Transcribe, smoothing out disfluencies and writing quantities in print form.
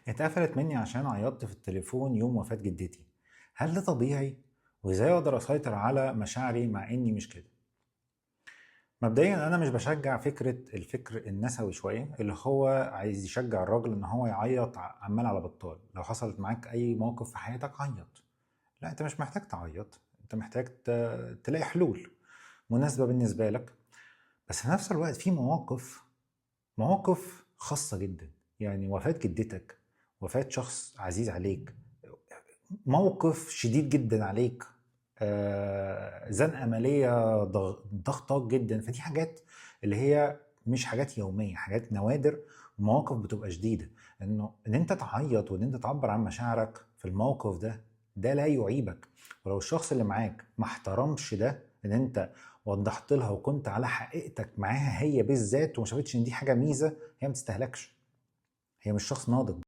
اتقفلت مني عشان عيطت في التليفون يوم وفاة جدتي. هل ده طبيعي؟ وازاي اقدر اسيطر على مشاعري مع اني مش كده؟ مبدئيا انا مش بشجع الفكر النسوي شويه اللي هو عايز يشجع الراجل ان هو يعيط عمال على بطال. لو حصلت معاك اي موقف في حياتك عيط. لا، انت مش محتاج تعيط، انت محتاج تلاقي حلول مناسبه بالنسبه لك. بس في نفس الوقت في مواقف خاصه جدا، يعني وفاه جدتك، وفاه شخص عزيز عليك، موقف شديد جدا عليك، زنقة مالية ضغطاك جدا. فدي حاجات اللي هي مش حاجات يومية، حاجات نوادر، ومواقف بتبقى شديدة. ان انت تعيط وان انت تعبر عن مشاعرك في الموقف ده لا يعيبك. ولو الشخص اللي معاك ما احترمش ده، ان انت وضحت لها وكنت على حقيقتك معاها هي بالذات وما شافتش ان دي حاجة ميزة، هي ما تستهلكش، هي مش شخص ناضج.